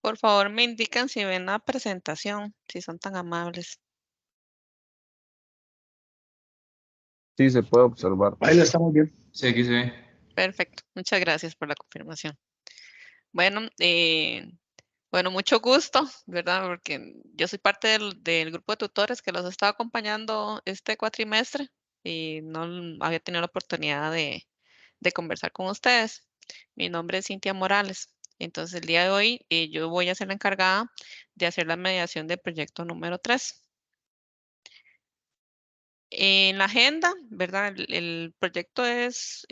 Por favor, me indican si ven la presentación, si son tan amables. Sí, se puede observar. Ahí la estamos viendo. Sí, aquí se ve. Perfecto, muchas gracias por la confirmación. Bueno, bueno, mucho gusto, ¿verdad? Porque yo soy parte del grupo de tutores que los estaba acompañando este cuatrimestre y no había tenido la oportunidad de conversar con ustedes. Mi nombre es Cintia Morales. Entonces, el día de hoy yo voy a ser la encargada de hacer la mediación del proyecto número 3. En la agenda, ¿verdad? El proyecto es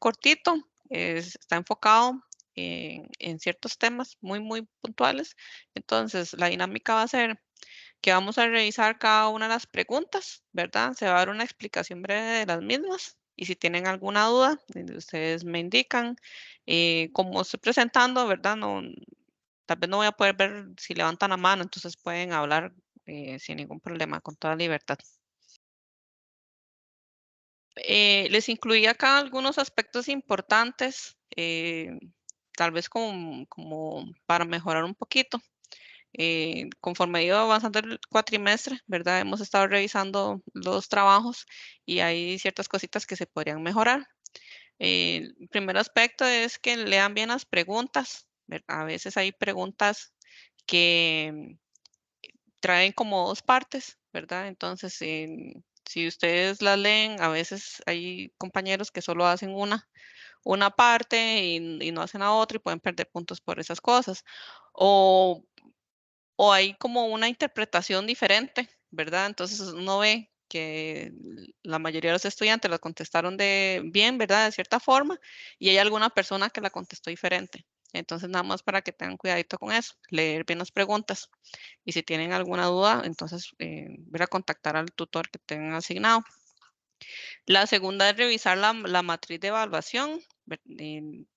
cortito, está enfocado en ciertos temas muy puntuales. Entonces, la dinámica va a ser que vamos a revisar cada una de las preguntas, ¿verdad? Se va a dar una explicación breve de las mismas. Y si tienen alguna duda, ustedes me indican. Como estoy presentando, ¿verdad? No, tal vez no voy a poder ver si levantan la mano, entonces pueden hablar sin ningún problema, con toda libertad. Les incluí acá algunos aspectos importantes, tal vez como para mejorar un poquito. Conforme ha ido avanzando el cuatrimestre, ¿verdad? Hemos estado revisando los trabajos y hay ciertas cositas que se podrían mejorar. El primer aspecto es que lean bien las preguntas. A veces hay preguntas que traen como dos partes, ¿verdad? Entonces, si ustedes las leen, a veces hay compañeros que solo hacen una parte y no hacen la otra y pueden perder puntos por esas cosas. O, o hay como una interpretación diferente, ¿verdad? Entonces uno ve que la mayoría de los estudiantes la contestaron de bien, ¿verdad? De cierta forma, y hay alguna persona que la contestó diferente. Entonces, nada más para que tengan cuidadito con eso, leer bien las preguntas. Y si tienen alguna duda, entonces ver a contactar al tutor que tengan asignado. La segunda es revisar la matriz de evaluación.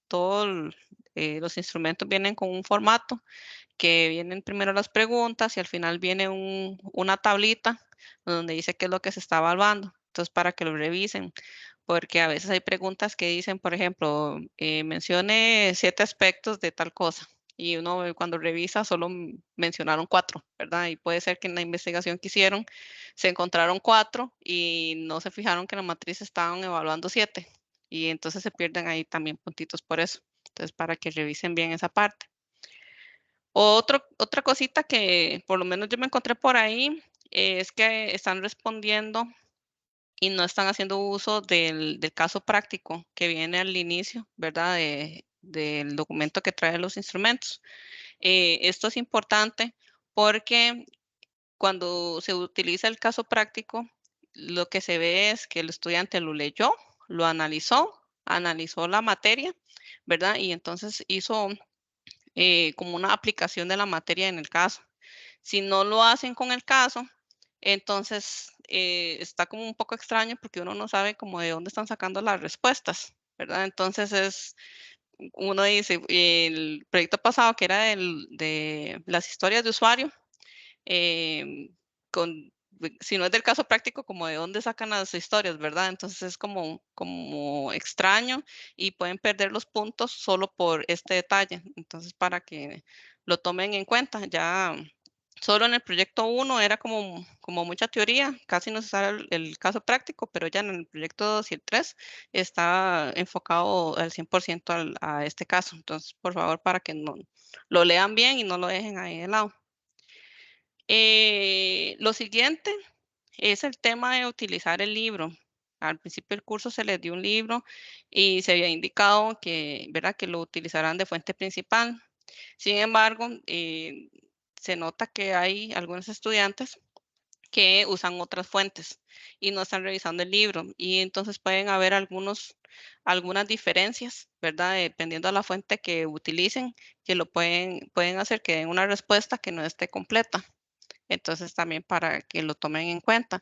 Todos los instrumentos vienen con un formato que vienen primero las preguntas y al final viene una tablita donde dice qué es lo que se está evaluando. Entonces, para que lo revisen, porque a veces hay preguntas que dicen, por ejemplo, mencione 7 aspectos de tal cosa. Y uno cuando revisa solo mencionaron 4, ¿verdad? Y puede ser que en la investigación que hicieron se encontraron 4 y no se fijaron que en la matriz estaban evaluando 7. Y entonces se pierden ahí también puntitos por eso. Entonces, para que revisen bien esa parte. Otra cosita que por lo menos yo me encontré por ahí es que están respondiendo y no están haciendo uso del caso práctico que viene al inicio, ¿verdad? Del documento que trae los instrumentos. Esto es importante porque cuando se utiliza el caso práctico, lo que se ve es que el estudiante lo leyó, lo analizó la materia, ¿verdad? Y entonces hizo como una aplicación de la materia en el caso. Si no lo hacen con el caso, entonces está como un poco extraño porque uno no sabe como de dónde están sacando las respuestas, ¿verdad? Entonces uno dice, el proyecto pasado que era de las historias de usuario, con, si no es del caso práctico, como de dónde sacan las historias, ¿verdad? Entonces es como extraño y pueden perder los puntos solo por este detalle. Entonces, para que lo tomen en cuenta, ya solo en el proyecto 1 era como mucha teoría, casi no se sabe el caso práctico, pero ya en el proyecto 2 y el 3 está enfocado al 100% a este caso. Entonces, por favor, para que no, lo lean bien y no lo dejen ahí de lado. Lo siguiente es el tema de utilizar el libro. Al principio del curso se les dio un libro y se había indicado que, ¿verdad? Que lo utilizarán de fuente principal. Sin embargo, se nota que hay algunos estudiantes que usan otras fuentes y no están revisando el libro y entonces pueden haber algunas diferencias, ¿verdad? Dependiendo de la fuente que utilicen, que pueden hacer que den una respuesta que no esté completa. Entonces, también para que lo tomen en cuenta.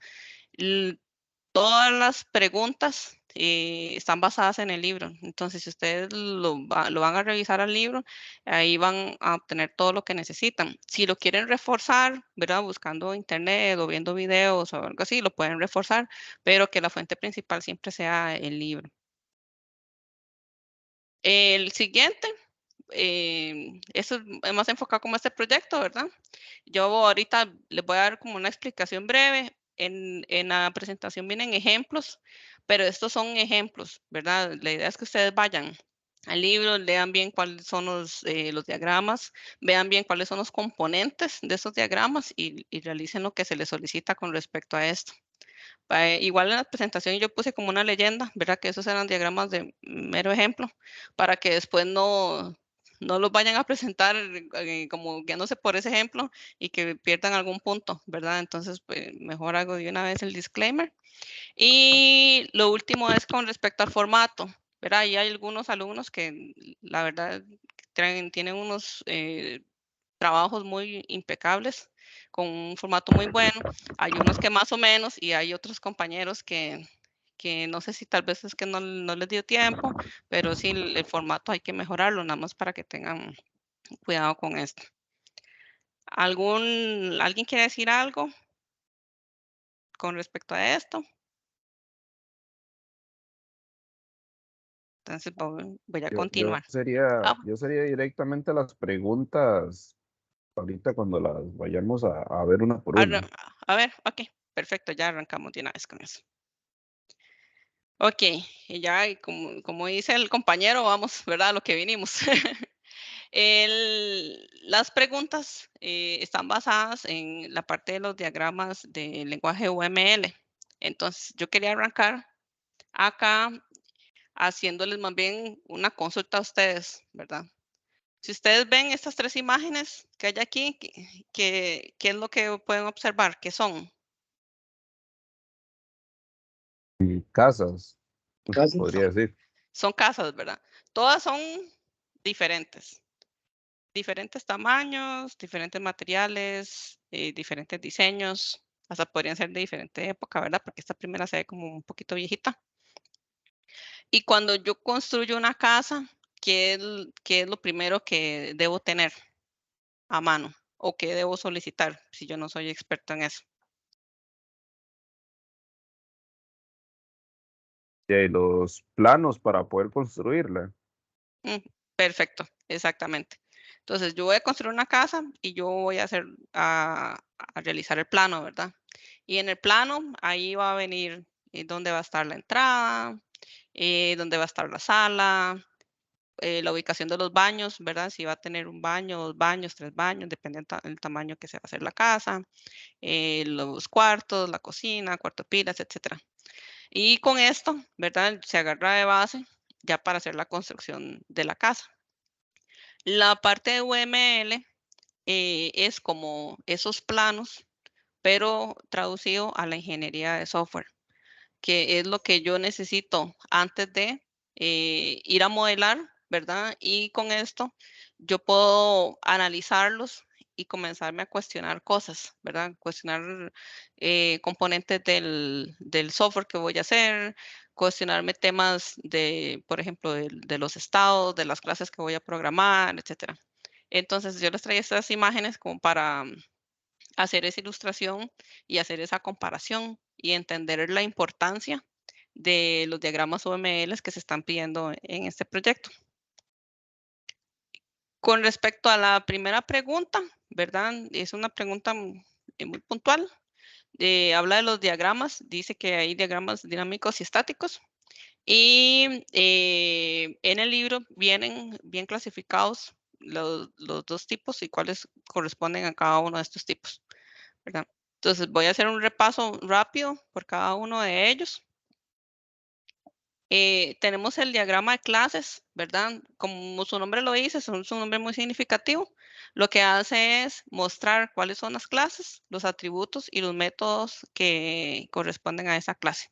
Todas las preguntas están basadas en el libro. Entonces, si ustedes lo van a revisar al libro, ahí van a obtener todo lo que necesitan. Si lo quieren reforzar, ¿verdad? Buscando internet o viendo videos o algo así, lo pueden reforzar, pero que la fuente principal siempre sea el libro. El siguiente eso es más enfocado como este proyecto, ¿verdad? Yo ahorita les voy a dar como una explicación breve. En la presentación vienen ejemplos, pero estos son ejemplos, ¿verdad? La idea es que ustedes vayan al libro, lean bien cuáles son los diagramas, vean bien cuáles son los componentes de esos diagramas y realicen lo que se les solicita con respecto a esto. Igual en la presentación yo puse como una leyenda, ¿verdad? Que esos eran diagramas de mero ejemplo, para que después no los vayan a presentar como guiándose por ese ejemplo y que pierdan algún punto, ¿verdad? Entonces, pues, mejor hago de una vez el disclaimer. Y lo último es con respecto al formato, ¿verdad? Y hay algunos alumnos que la verdad tienen unos trabajos muy impecables, con un formato muy bueno. Hay unos que más o menos y hay otros compañeros que no sé si tal vez es que no les dio tiempo, pero sí el formato hay que mejorarlo, nada más para que tengan cuidado con esto. ¿Alguien quiere decir algo con respecto a esto? Entonces voy a Yo continuar. sería, Ah, yo sería directamente las preguntas ahorita cuando las vayamos a ver una por una. a ver, ok, perfecto, ya arrancamos de una vez con eso. Ok, y ya y como dice el compañero, vamos, ¿verdad? A lo que vinimos. Las preguntas están basadas en la parte de los diagramas del lenguaje UML. Entonces, yo quería arrancar acá haciéndoles más bien una consulta a ustedes, ¿verdad? Si ustedes ven estas tres imágenes que hay aquí, ¿qué es lo que pueden observar? ¿Qué son? Y casas, Casas. podría decir. Son casas, ¿verdad? Todas son diferentes. Diferentes tamaños, diferentes materiales, diferentes diseños, hasta podrían ser de diferente época, ¿verdad? Porque esta primera se ve como un poquito viejita. Y cuando yo construyo una casa, ¿qué es lo primero que debo tener a mano o qué debo solicitar si yo no soy experto en eso? Y hay los planos para poder construirla. Mm, perfecto, exactamente. Entonces, yo voy a construir una casa y yo voy a realizar el plano, ¿verdad? Y en el plano, ahí va a venir dónde va a estar la entrada, dónde va a estar la sala, la ubicación de los baños, ¿verdad? Si va a tener un baño, dos baños, tres baños, depende del tamaño que se va a hacer la casa, los cuartos, la cocina, cuarto de pilas, etcétera. Y con esto, ¿verdad? Se agarra de base ya para hacer la construcción de la casa. La parte de UML es como esos planos, pero traducido a la ingeniería de software, que es lo que yo necesito antes de ir a modelar, ¿verdad? Y con esto yo puedo analizarlos y comenzarme a cuestionar cosas, ¿verdad? Cuestionar componentes del software que voy a hacer, cuestionarme temas de, por ejemplo, de los estados, de las clases que voy a programar, etcétera. Entonces, yo les traigo estas imágenes como para hacer esa ilustración y hacer esa comparación y entender la importancia de los diagramas UML que se están pidiendo en este proyecto. Con respecto a la primera pregunta, ¿verdad? Es una pregunta muy puntual. Habla de los diagramas, dice que hay diagramas dinámicos y estáticos. Y en el libro vienen bien clasificados los dos tipos y cuáles corresponden a cada uno de estos tipos, ¿verdad? Entonces voy a hacer un repaso rápido por cada uno de ellos. Tenemos el diagrama de clases, ¿verdad? Como su nombre lo dice, es un nombre muy significativo. Lo que hace es mostrar cuáles son las clases, los atributos y los métodos que corresponden a esa clase.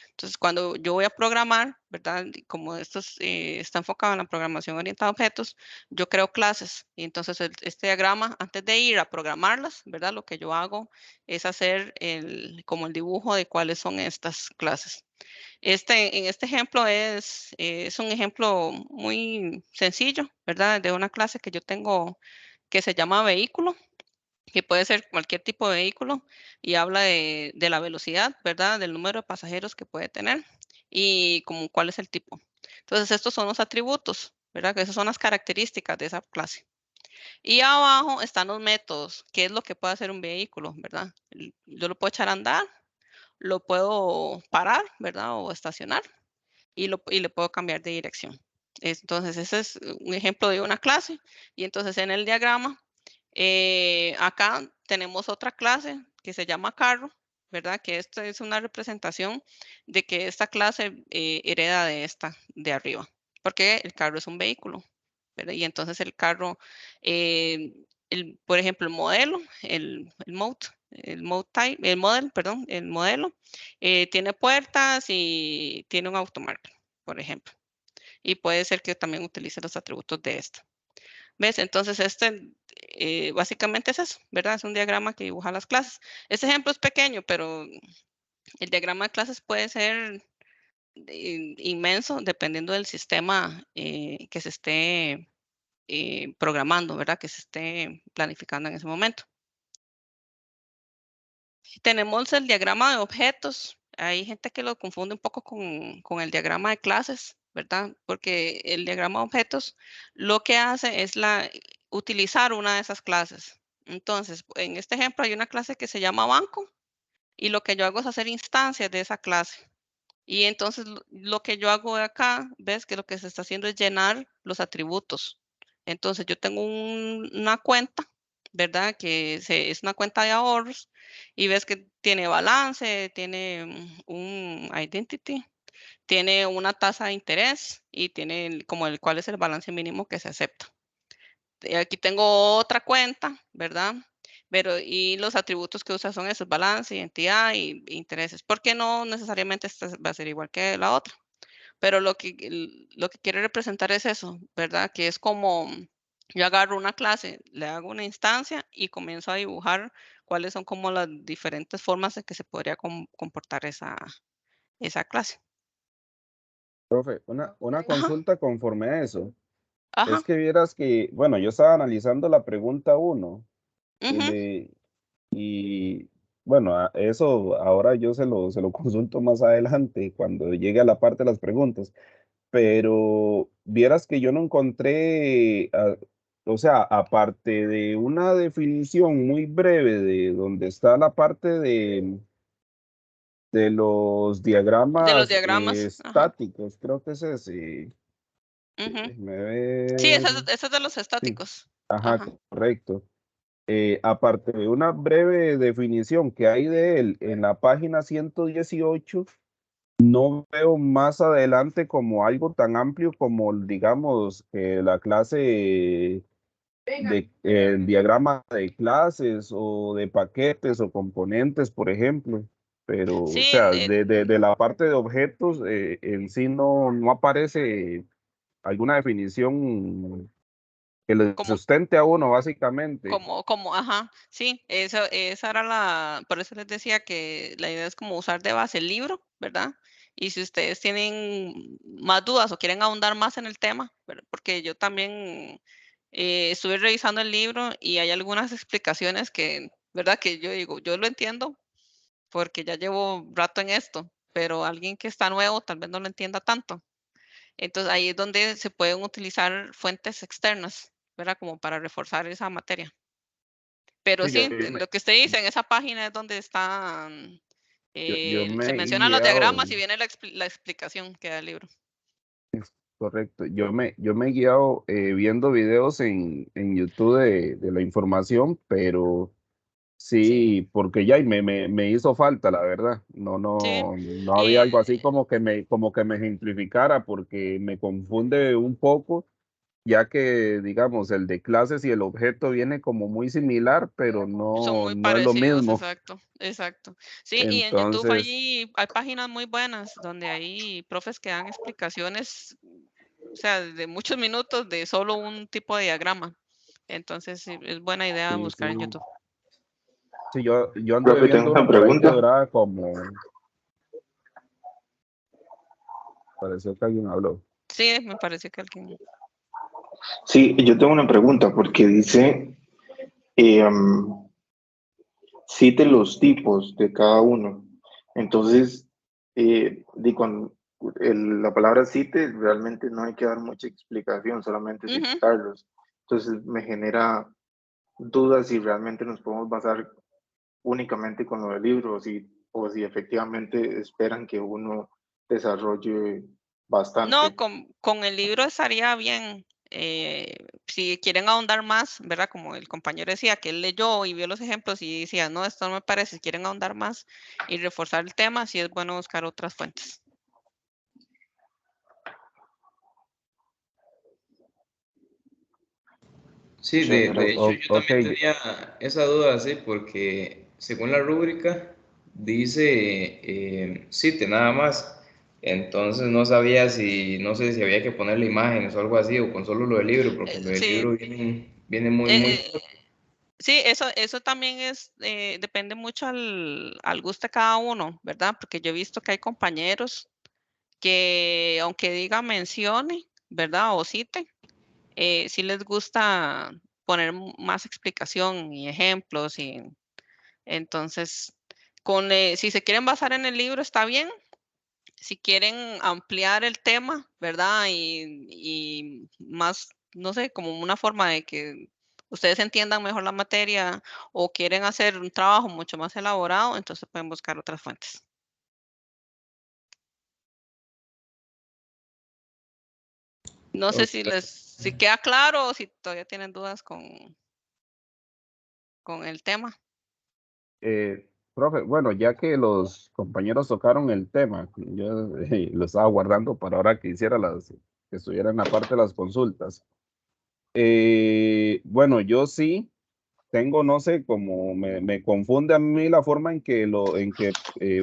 Entonces, cuando yo voy a programar, ¿verdad? Como esto está enfocado en la programación orientada a objetos, yo creo clases. Y entonces este diagrama, antes de ir a programarlas, ¿verdad? Lo que yo hago es hacer como el dibujo de cuáles son estas clases. En este ejemplo es un ejemplo muy sencillo, ¿verdad? De una clase que yo tengo que se llama vehículo, que puede ser cualquier tipo de vehículo y habla de la velocidad, ¿verdad? Del número de pasajeros que puede tener y como cuál es el tipo. Entonces, estos son los atributos. ¿verdad? Que esas son las características de esa clase. Y abajo están los métodos, qué es lo que puede hacer un vehículo, ¿verdad? Yo lo puedo echar a andar, lo puedo parar, ¿verdad? O estacionar y le puedo cambiar de dirección. Entonces, ese es un ejemplo de una clase. Y entonces en el diagrama, acá tenemos otra clase que se llama carro, ¿verdad? Que esto es una representación de que esta clase hereda de esta de arriba, porque el carro es un vehículo, ¿verdad? Y entonces el carro, por ejemplo, el modelo, el model, perdón, el modelo, tiene puertas y tiene un automarker, por ejemplo. Y puede ser que también utilice los atributos de esta. ¿Ves? Entonces, básicamente es eso, ¿verdad? Es un diagrama que dibuja las clases. Este ejemplo es pequeño, pero el diagrama de clases puede ser inmenso dependiendo del sistema que se esté programando, ¿verdad? Que se esté planificando en ese momento. Tenemos el diagrama de objetos. Hay gente que lo confunde un poco con el diagrama de clases, ¿verdad? Porque el diagrama de objetos lo que hace es utilizar una de esas clases. Entonces, en este ejemplo hay una clase que se llama banco y lo que yo hago es hacer instancias de esa clase. Y entonces lo que yo hago de acá, ves que lo que se está haciendo es llenar los atributos. Entonces yo tengo una cuenta, ¿verdad? Que es una cuenta de ahorros y ves que tiene balance, tiene un identity, tiene una tasa de interés y tiene como cuál es el balance mínimo que se acepta. Aquí tengo otra cuenta, ¿verdad? Pero y los atributos que usa son esos, balance, identidad y intereses, porque no necesariamente esta va a ser igual que la otra. Pero lo que quiere representar es eso, ¿verdad? Que es como yo agarro una clase, le hago una instancia y comienzo a dibujar cuáles son como las diferentes formas en que se podría comportar esa clase. Profe, una Ajá, consulta conforme a eso. ajá, Es que vieras que, bueno, yo estaba analizando la pregunta uno y ujú, le, y bueno, eso ahora yo se lo consulto más adelante cuando llegue a la parte de las preguntas, pero vieras que yo no encontré, o sea, aparte de una definición muy breve de donde está la parte de los de los diagramas diagramas, ajá, estáticos, creo que es ese. ujú. Déjeme Sí, ver. ese es de los Sí, estáticos. ajá, Ajá. correcto. Aparte de una breve definición que hay de él en la página 118, no veo más adelante como algo tan amplio como, digamos, la clase de el diagrama de clases o de paquetes o componentes, por ejemplo. Pero, Sí, o sea, de la parte de objetos en sí no aparece alguna definición que le como sustente a uno, básicamente. ajá, sí, esa era por eso les decía que la idea es como usar de base el libro, ¿verdad? Y si ustedes tienen más dudas o quieren ahondar más en el tema, ¿verdad? Porque yo también estuve revisando el libro y hay algunas explicaciones que, ¿verdad? Que yo digo, yo lo entiendo porque ya llevo rato en esto, pero alguien que está nuevo tal vez no lo entienda tanto. Entonces ahí es donde se pueden utilizar fuentes externas, ¿verdad? Como para reforzar esa materia. Pero Sí, yo, sí, yo me, lo que usted dice, en esa página es donde están, yo se me he mencionan los guiado. diagramas y viene la explicación que da el libro. Correcto. Yo me he guiado viendo videos en YouTube de la información, pero Sí, sí, porque ya y me hizo falta, la verdad. No, sí. no, no había Y algo así como que me ejemplificara, porque me confunde un poco, ya que, digamos, el de clases y el objeto viene como muy similar, pero son no, muy no es lo parecidos, mismo. exacto, exacto. Sí, y en YouTube Entonces, allí hay páginas muy buenas donde hay profes que dan explicaciones, o sea, de muchos minutos de solo un tipo de diagrama. Entonces, sí, es buena idea sí, buscar sí. en YouTube. Sí, yo anduve Profe, tengo viendo una uno por ahí que pregunta. duraba como, pareció que alguien habló. Sí, me parece que alguien. Sí, yo tengo una pregunta porque dice, um, cite los tipos de cada uno. Entonces, la palabra cite realmente no hay que dar mucha explicación, solamente Ujú. citarlos. Entonces me genera dudas si realmente nos podemos basar únicamente con lo del libro o si efectivamente esperan que uno desarrolle bastante. No, con el libro estaría bien. Si quieren ahondar más, ¿verdad? Como el compañero decía, que él leyó y vio los ejemplos y decía, no, esto no me parece, si quieren ahondar más y reforzar el tema, sí es bueno buscar otras fuentes. Sí, Muchas de hecho gracias. yo Ok, también tenía esa duda, sí, porque según la rúbrica dice cite nada más. Entonces no sabía si, no sé si había que ponerle imágenes o algo así, o con solo lo del libro, porque lo del Sí, libro viene muy eh, sí, eso también depende mucho al gusto de cada uno, ¿verdad? Porque yo he visto que hay compañeros que, aunque diga mencione, ¿verdad? O cite, sí les gusta poner más explicación y ejemplos. Y entonces, si se quieren basar en el libro, está bien. Si quieren ampliar el tema, ¿verdad? Y más, no sé, como una forma de que ustedes entiendan mejor la materia o quieren hacer un trabajo mucho más elaborado, entonces pueden buscar otras fuentes. No sé si queda claro o si todavía tienen dudas con el tema. profe, bueno, ya que los compañeros tocaron el tema, yo lo estaba guardando para ahora que hiciera que estuviera en la parte de las consultas. Bueno, yo sí tengo, no sé, como me confunde a mí la forma en que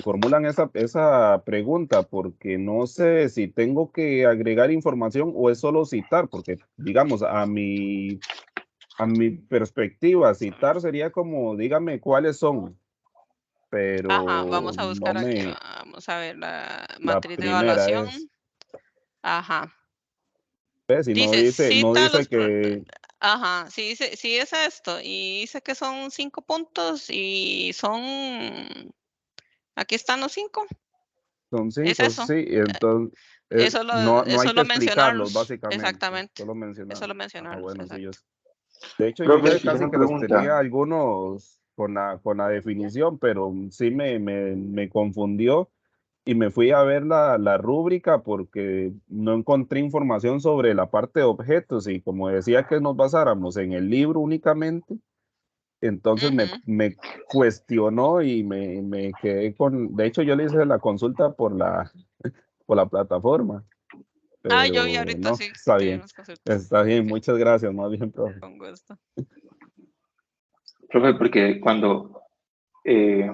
formulan esa pregunta, porque no sé si tengo que agregar información o es solo citar, porque digamos, a mi perspectiva, citar sería como, dígame cuáles son, Ajá, pero vamos a no buscar aquí, me, vamos a ver la la matriz de primera es, evaluación. Ajá. ¿ves? Y no Dice, dice, no cita dice que ajá, sí es esto. Y dice que son 5 puntos y aquí están los 5. son Es cinco, eso. sí, entonces no Es hay que solo explicarlos, mencionarlos. básicamente, Exactamente. solo Es solo mencionarlos. Ah, mencionarlos, bueno, sí, exacto. de hecho, yo Profe, ya y casi una que los tenía pregunta. algunos con la definición, pero sí me confundió y me fui a ver la rúbrica porque no encontré información sobre la parte de objetos y como decía que nos basáramos en el libro únicamente, entonces me, Ujú. me cuestionó y me quedé de hecho yo le hice la consulta por la plataforma, Ah, yo vi pero ahorita no, sí está que hay bien, unas consultas. está bien, Ok, muchas gracias, más bien, profe. con gusto. Profe, porque eh,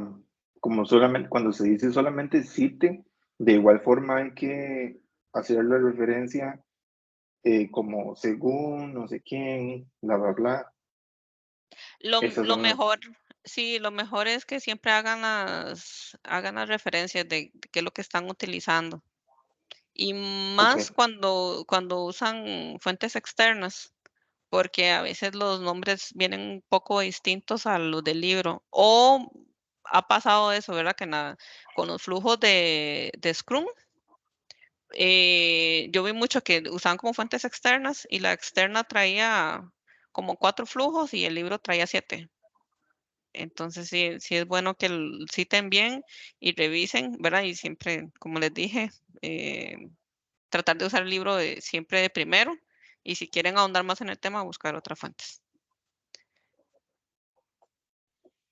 cuando se dice solamente cite, de igual forma hay que hacer la referencia como según, no sé quién, bla, bla, bla. Esas Lo son las... mejor, sí, lo mejor es que siempre hagan las referencias de qué es lo que están utilizando. Y Ok, más cuando usan fuentes externas, porque a veces los nombres vienen un poco distintos a los del libro. O ha pasado eso, ¿verdad? Que con los flujos de Scrum, yo vi mucho que usaban como fuentes externas y la externa traía como 4 flujos y el libro traía 7. Entonces sí es bueno que citen bien y revisen, ¿verdad? Y siempre, como les dije, tratar de usar el libro siempre de primero y si quieren ahondar más en el tema, buscar otras fuentes.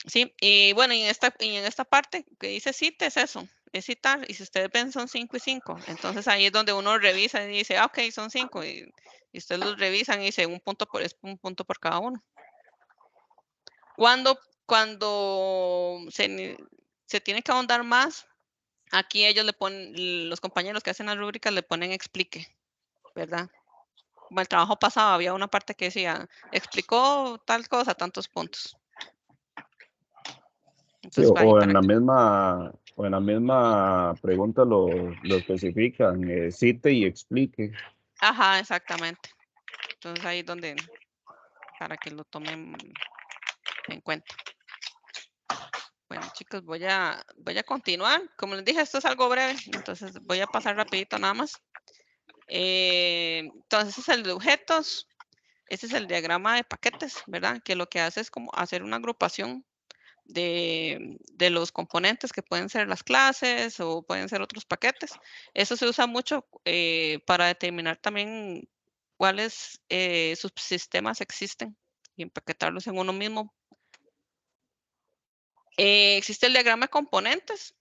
Sí, y bueno, y en esta parte que dice cita es eso, es citar, y si ustedes ven son 5 y 5, entonces ahí es donde uno revisa y dice, ok, son 5, y ustedes los revisan y dice es un punto por cada uno. Cuando se tiene que ahondar más, aquí ellos le ponen, los compañeros que hacen las rúbricas le ponen explique, ¿verdad? Como el trabajo pasado, había una parte que decía, explicó tal cosa, tantos puntos. Sí, Entonces, ahí para que o en la misma pregunta lo especifican, cite y explique. ajá, exactamente. Entonces ahí es donde, para que lo tomen en cuenta. Bueno. Bueno, chicos, voy a continuar. Como les dije, esto es algo breve, entonces voy a pasar rapidito nada más. Entonces, es el de objetos. Este es el diagrama de paquetes, ¿verdad? Que lo que hace es como hacer una agrupación de los componentes que pueden ser las clases o pueden ser otros paquetes. Eso se usa mucho para determinar también cuáles subsistemas existen y empaquetarlos en uno mismo. Existe el diagrama de componentes,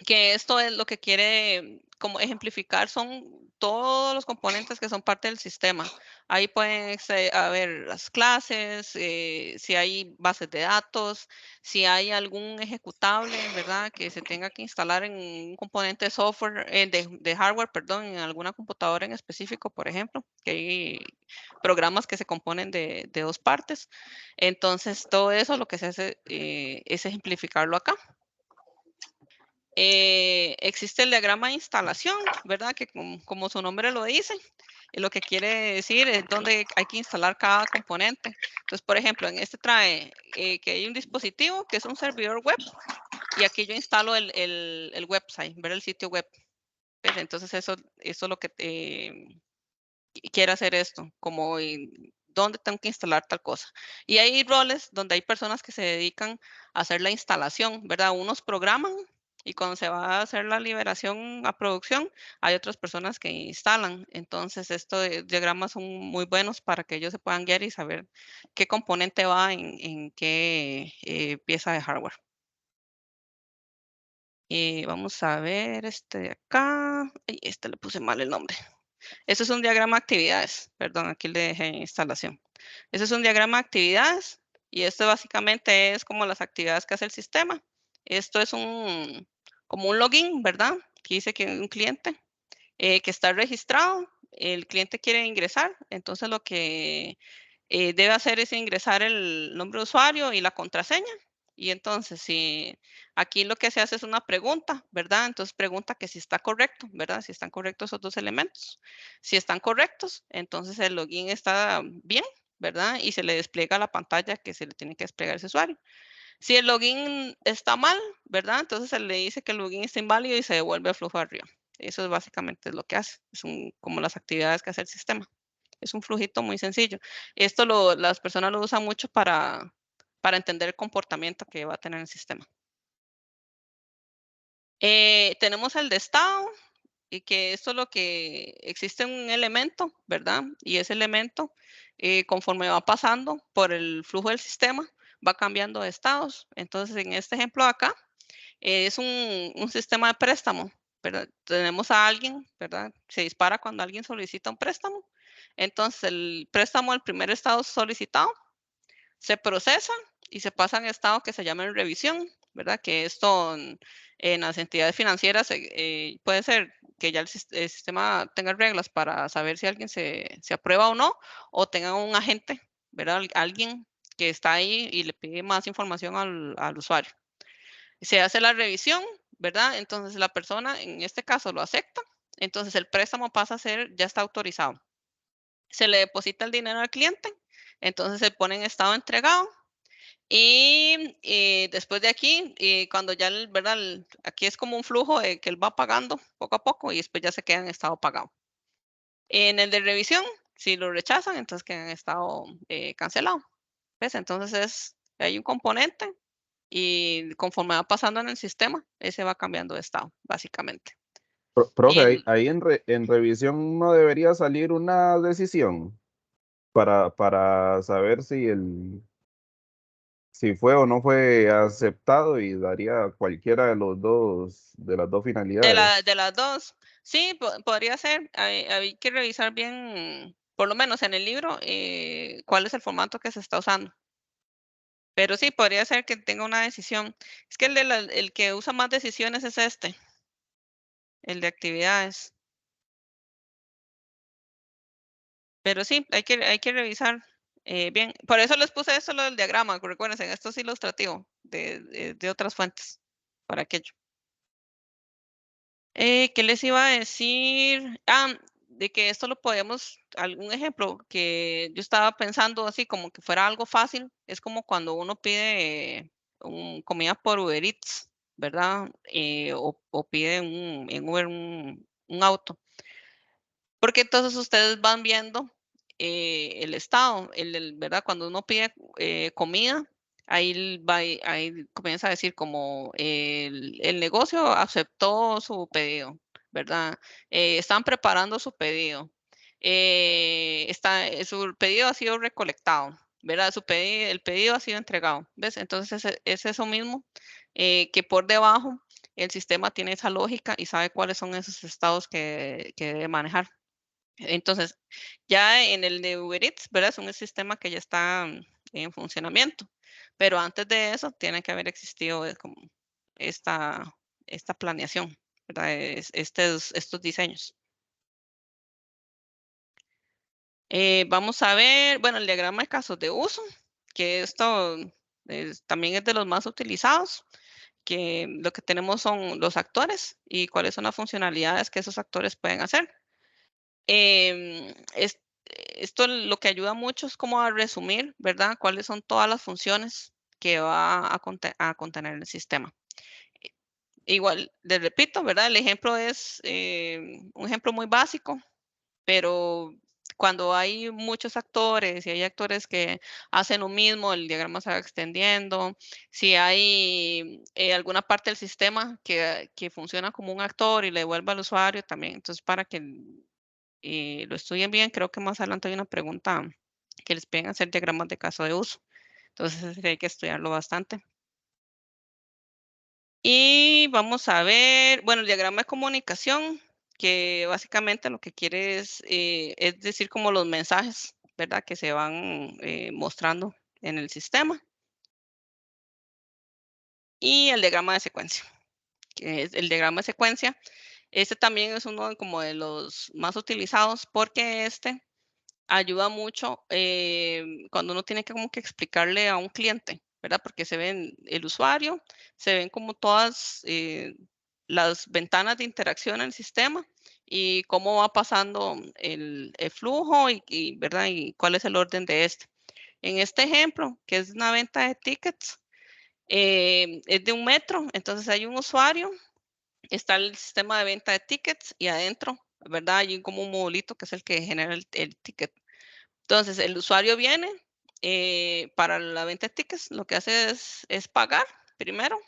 que esto es lo que quiere como ejemplificar, son todos los componentes que son parte del sistema. Ahí pueden haber las clases, si hay bases de datos, si hay algún ejecutable, ¿verdad? Que se tenga que instalar en un componente de software, de hardware, perdón, en alguna computadora en específico, por ejemplo, que hay programas que se componen de dos partes. Entonces, todo eso lo que se hace es ejemplificarlo acá. Existe el diagrama de instalación, ¿verdad? Que como su nombre lo dice, lo que quiere decir es dónde hay que instalar cada componente. Entonces, por ejemplo, en este trae que hay un dispositivo que es un servidor web y aquí yo instalo el website, ver el sitio web. ¿Ves? Entonces, eso es lo que quiere hacer esto, como dónde tengo que instalar tal cosa. Y hay roles donde hay personas que se dedican a hacer la instalación, ¿verdad? Unos programan y cuando se va a hacer la liberación a producción, hay otras personas que instalan. Entonces, estos diagramas son muy buenos para que ellos se puedan guiar y saber qué componente va en qué pieza de hardware. Vamos a ver este de acá. Ay, este le puse mal el nombre. Este es un diagrama de actividades. Perdón, aquí le dejé instalación. Este es un diagrama de actividades y esto básicamente es como las actividades que hace el sistema. Esto es como un login, ¿verdad? Aquí dice que un cliente que está registrado, el cliente quiere ingresar, entonces lo que debe hacer es ingresar el nombre de usuario y la contraseña. Y entonces, si aquí lo que se hace es una pregunta, ¿verdad? Entonces pregunta que si está correcto, ¿verdad? Si están correctos esos dos elementos. Si están correctos, entonces el login está bien, ¿verdad? Y se le despliega la pantalla que se le tiene que desplegar a ese usuario. Si el login está mal, ¿verdad? Entonces se le dice que el login está inválido y se devuelve el flujo arriba. Eso es básicamente lo que hace. Es como las actividades que hace el sistema. Es un flujito muy sencillo. Esto las personas lo usan mucho para entender el comportamiento que va a tener el sistema. Tenemos el de estado y que esto es lo que existe un elemento, ¿verdad? Y ese elemento, conforme va pasando por el flujo del sistema, va cambiando de estados. Entonces, en este ejemplo acá, es un sistema de préstamo, ¿verdad? Tenemos a alguien, ¿verdad? Se dispara cuando alguien solicita un préstamo. Entonces, el préstamo, el primer estado solicitado, se procesa y se pasa en estado que se llama en revisión, ¿verdad? Que esto en las entidades financieras puede ser que ya el sistema tenga reglas para saber si alguien se aprueba o tenga un agente, ¿verdad? Alguien que está ahí y le pide más información al usuario. Se hace la revisión, ¿verdad? Entonces la persona en este caso lo acepta, entonces el préstamo pasa a ser, ya está autorizado. Se le deposita el dinero al cliente, entonces se pone en estado entregado y después de aquí, cuando ya, ¿verdad? Aquí es como un flujo que él va pagando poco a poco y después ya se queda en estado pagado. En el de revisión, si lo rechazan, entonces queda en estado cancelado. ¿Ves? Entonces hay un componente y conforme va pasando en el sistema, ese va cambiando de estado, básicamente. Profe, ahí en revisión no debería salir una decisión para saber si fue o no fue aceptado y daría cualquiera de las dos finalidades. De las dos, sí, podría ser. Hay que revisar bien, por lo menos en el libro, cuál es el formato que se está usando. Pero sí, podría ser que tenga una decisión. Es que el que usa más decisiones es este, el de actividades. Pero sí, hay que revisar bien. Por eso les puse esto, lo del diagrama. Recuerden, esto es ilustrativo de otras fuentes para aquello. ¿Qué les iba a decir? De que esto lo podemos, algún ejemplo que yo estaba pensando así como que fuera algo fácil, es como cuando uno pide comida por Uber Eats, ¿verdad? O piden en Uber un auto. Porque entonces ustedes van viendo el estado, ¿verdad? Cuando uno pide comida, ahí comienza a decir como el negocio aceptó su pedido, ¿verdad? Están preparando su pedido. Su pedido ha sido recolectado, ¿verdad? El pedido ha sido entregado, ¿ves? Entonces es eso mismo, que por debajo el sistema tiene esa lógica y sabe cuáles son esos estados que debe manejar. Entonces, ya en el de Uber Eats, ¿verdad? Es un sistema que ya está en funcionamiento, pero antes de eso tiene que haber existido como esta planeación, ¿verdad? Estos diseños. Vamos a ver, bueno, el diagrama de casos de uso, que esto también es de los más utilizados, que lo que tenemos son los actores y cuáles son las funcionalidades que esos actores pueden hacer. Esto lo que ayuda mucho es como a resumir, ¿verdad? Cuáles son todas las funciones que va a contener el sistema. Igual, les repito, ¿verdad? El ejemplo es un ejemplo muy básico, pero cuando hay muchos actores y hay actores que hacen lo mismo, el diagrama se va extendiendo. Si hay alguna parte del sistema que funciona como un actor y le devuelve al usuario también. Entonces, para que lo estudien bien, creo que más adelante hay una pregunta que les piden hacer diagramas de caso de uso. Entonces hay que estudiarlo bastante. Y vamos a ver, bueno, el diagrama de comunicación, que básicamente lo que quiere es decir como los mensajes, ¿verdad? Que se van mostrando en el sistema. Y el diagrama de secuencia, que es el diagrama de secuencia. Este también es uno como de los más utilizados porque ayuda mucho cuando uno tiene que como que explicarle a un cliente, ¿verdad? Porque se ven el usuario, se ven como todas las ventanas de interacción en el sistema y cómo va pasando el flujo ¿verdad? Y cuál es el orden de este. En este ejemplo, que es una venta de tickets, es de 1 metro, entonces hay un usuario, está el sistema de venta de tickets y adentro, ¿verdad? Hay como un modulito que es el que genera el ticket. Entonces, el usuario viene para la venta de tickets, lo que hace es pagar primero.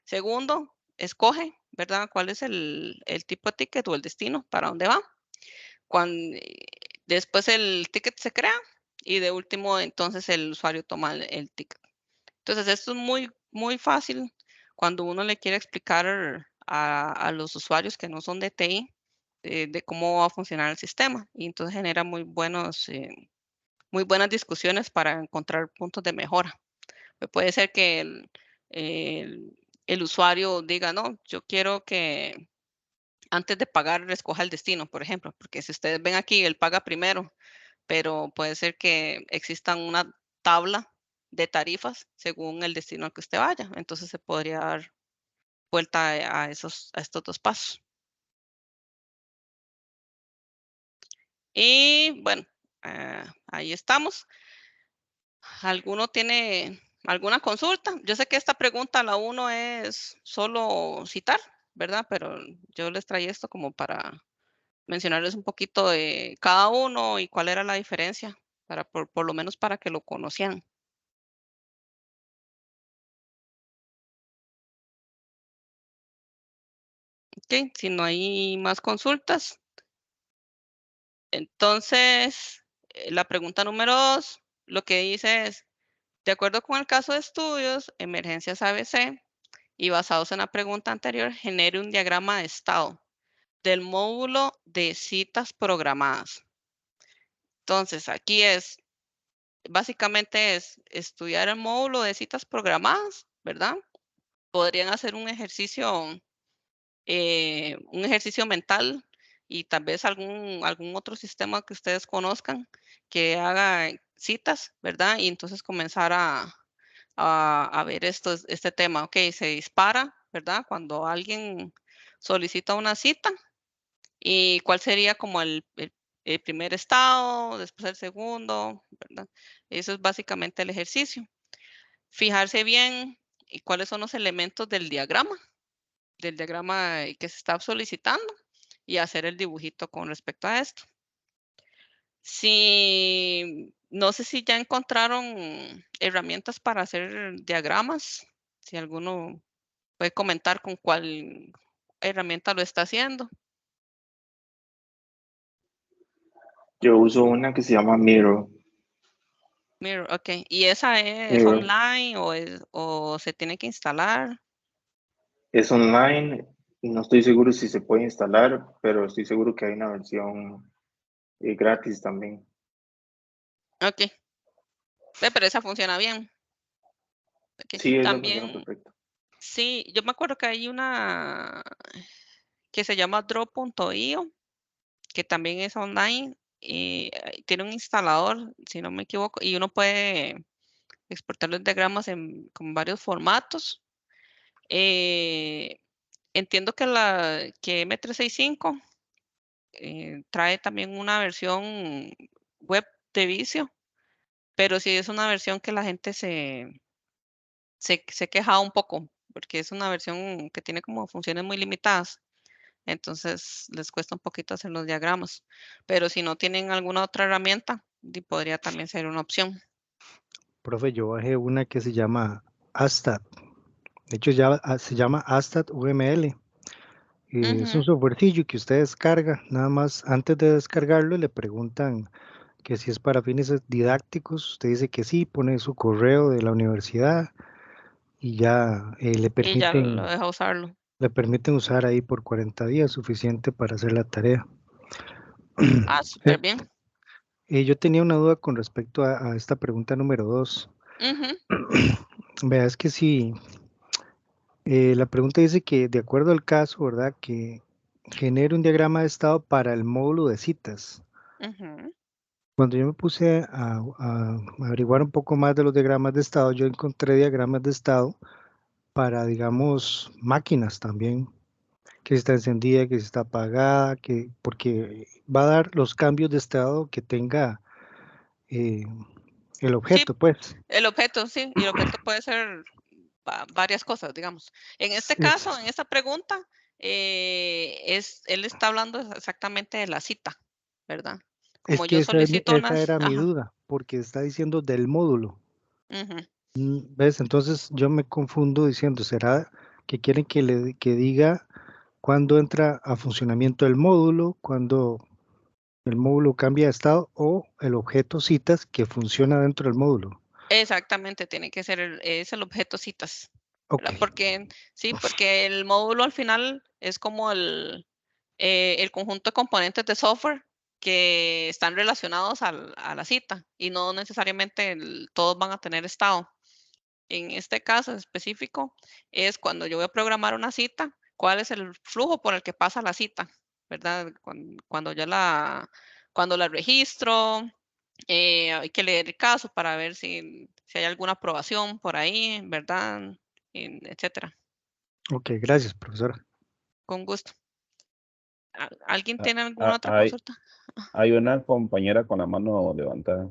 Segundo, escoge, ¿verdad? ¿Cuál es el tipo de ticket o el destino para dónde va? Después el ticket se crea y de último, entonces el usuario toma el ticket. Entonces, esto es muy, muy fácil cuando uno le quiere explicar a los usuarios que no son de TI de cómo va a funcionar el sistema. Y entonces genera muy buenas discusiones para encontrar puntos de mejora. Puede ser que el usuario diga, no, yo quiero que antes de pagar escoja el destino, por ejemplo, porque si ustedes ven aquí, él paga primero, pero puede ser que exista una tabla de tarifas según el destino al que usted vaya. Entonces se podría dar vuelta a estos dos pasos. Y bueno, ahí estamos. ¿Alguno tiene alguna consulta? Yo sé que esta pregunta, la 1 es solo citar, ¿verdad? Pero yo les traía esto como para mencionarles un poquito de cada uno y cuál era la diferencia, por lo menos para que lo conocieran. Ok, si no hay más consultas, entonces la pregunta número 2, lo que dice es, de acuerdo con el caso de estudios, emergencias ABC, y basados en la pregunta anterior, genere un diagrama de estado del módulo de citas programadas. Entonces, aquí básicamente es estudiar el módulo de citas programadas, ¿verdad? Podrían hacer un ejercicio mental y tal vez algún otro sistema que ustedes conozcan que haga citas, ¿verdad? Y entonces comenzar a ver este tema. Ok, se dispara, ¿verdad? Cuando alguien solicita una cita y cuál sería como el primer estado, después el segundo, ¿verdad? Eso es básicamente el ejercicio. Fijarse bien y cuáles son los elementos del diagrama que se está solicitando y hacer el dibujito con respecto a esto. No sé si ya encontraron herramientas para hacer diagramas, si alguno puede comentar con cuál herramienta lo está haciendo. Yo uso una que se llama Miro. Miro, ok. ¿Y esa es Miro. online o se tiene que instalar? Es online, no estoy seguro si se puede instalar, pero estoy seguro que hay una versión gratis también. Ok. Pero esa funciona bien. Okay. Sí, esa funciona También, perfecto. sí, yo me acuerdo que hay una que se llama Draw.io, que también es online y tiene un instalador, si no me equivoco, y uno puede exportar los diagramas con varios formatos. Entiendo que que M365 trae también una versión web de Visio, pero sí es una versión que la gente se queja un poco, porque es una versión que tiene como funciones muy limitadas. Entonces les cuesta un poquito hacer los diagramas. Pero si no tienen alguna otra herramienta, podría también ser una opción. Profe, yo bajé una que se llama Astat. De hecho, ya se llama Astat UML. Es un softwarecillo que usted descarga. Nada más antes de descargarlo le preguntan que si es para fines didácticos. Usted dice que sí, pone su correo de la universidad y ya Y ya lo deja usarlo. le permiten usar ahí por 40 días, suficiente para hacer la tarea. Ah, súper bien. Yo tenía una duda con respecto a esta pregunta número 2. Vea, es que sí, la pregunta dice que de acuerdo al caso, ¿verdad? Que genere un diagrama de estado para el módulo de citas. Cuando yo me puse a averiguar un poco más de los diagramas de estado, yo encontré diagramas de estado para, digamos, máquinas también, que si está encendida, que si está apagada, porque va a dar los cambios de estado que tenga el objeto, Sí, pues. el objeto, sí, y el objeto puede ser varias cosas, digamos. En este caso, en esta pregunta, él está hablando exactamente de la cita, ¿verdad? Es Como que yo solicito esa era mi duda, porque está diciendo del módulo. ¿Ves? Entonces yo me confundo diciendo, ¿será que quieren que diga cuándo entra a funcionamiento el módulo, cuándo el módulo cambia de estado o el objeto citas que funciona dentro del módulo? Exactamente, tiene que ser es el objeto citas. Ok, Porque el módulo al final es como el conjunto de componentes de software que están relacionados a la cita y no necesariamente todos van a tener estado. En este caso específico es cuando yo voy a programar una cita, cuál es el flujo por el que pasa la cita, ¿verdad? Cuando la registro, hay que leer el caso para ver si hay alguna aprobación por ahí, ¿verdad? Etcétera. ok, gracias, profesora. Con gusto. ¿Alguien Ah, tiene alguna otra Hay, consulta? hay una compañera con la mano levantada.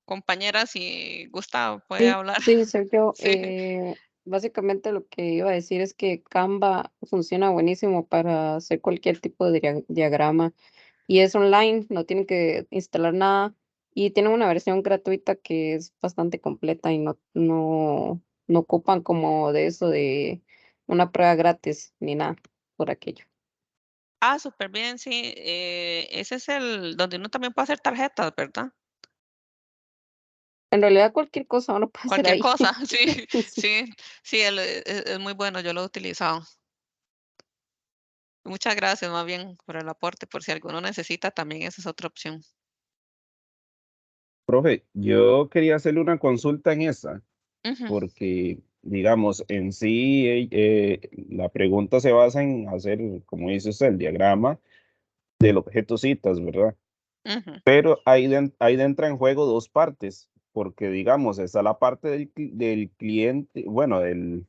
Compañera, si gusta, puede hablar. Sí, soy yo. Sí. Básicamente lo que iba a decir es que Canva funciona buenísimo para hacer cualquier tipo de diagrama y es online, no tienen que instalar nada y tienen una versión gratuita que es bastante completa y no ocupan como de eso de una prueba gratis ni nada por aquello. Ah, súper bien, sí. Ese es donde uno también puede hacer tarjetas, ¿verdad? En realidad cualquier cosa uno puede hacer Cualquier ahí. cosa, sí, Sí. sí, es muy bueno, yo lo he utilizado. Muchas gracias más bien por el aporte, por si alguno necesita, también esa es otra opción. Profe, yo quería hacerle una consulta en esa, Ujú, porque, digamos, en sí, la pregunta se basa en hacer, como dice usted, el diagrama del objeto citas, ¿verdad? ujú. Pero ahí entra en juego dos partes, porque, digamos, está la parte del cliente, bueno, de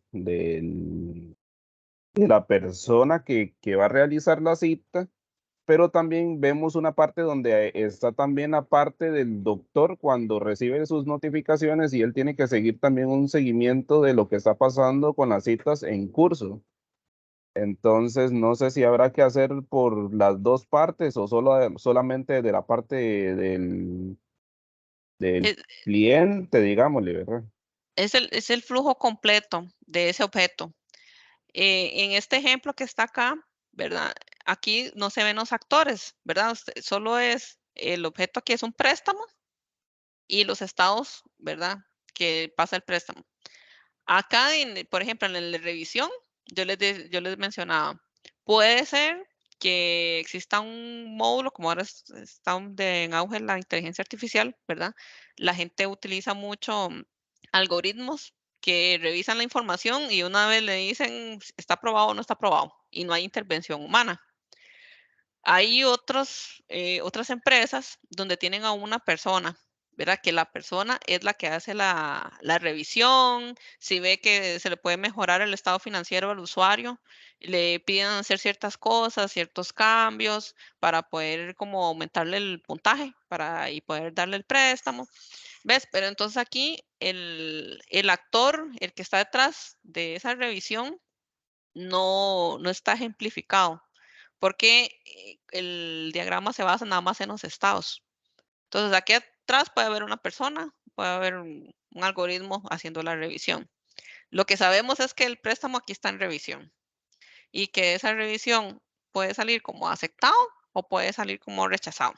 la persona que va a realizar la cita, pero también vemos una parte donde está también la parte del doctor cuando recibe sus notificaciones y él tiene que seguir también un seguimiento de lo que está pasando con las citas en curso. Entonces, no sé si habrá que hacer por las dos partes o solamente de la parte del Es, cliente, digámosle, ¿verdad? es el flujo completo de ese objeto. En este ejemplo que está acá, ¿verdad? Aquí no se ven los actores, ¿verdad? Solo es el objeto aquí es un préstamo y los estados, ¿verdad? Que pasa el préstamo. Acá, por ejemplo, en la revisión, yo les mencionaba, puede ser que exista un módulo, como ahora está en auge la inteligencia artificial, ¿verdad? La gente utiliza mucho algoritmos que revisan la información y una vez le dicen está aprobado o no está aprobado y no hay intervención humana. Hay otras empresas donde tienen a una persona, ¿verdad? Que la persona es la que hace la revisión, si ve que se le puede mejorar el estado financiero al usuario, le piden hacer ciertas cosas, ciertos cambios para poder como aumentarle el puntaje y poder darle el préstamo. ¿Ves? Pero entonces aquí el actor, el que está detrás de esa revisión, no está ejemplificado porque el diagrama se basa nada más en los estados. Entonces, aquí atrás puede haber una persona, puede haber un algoritmo haciendo la revisión. Lo que sabemos es que el préstamo aquí está en revisión y que esa revisión puede salir como aceptado o puede salir como rechazado.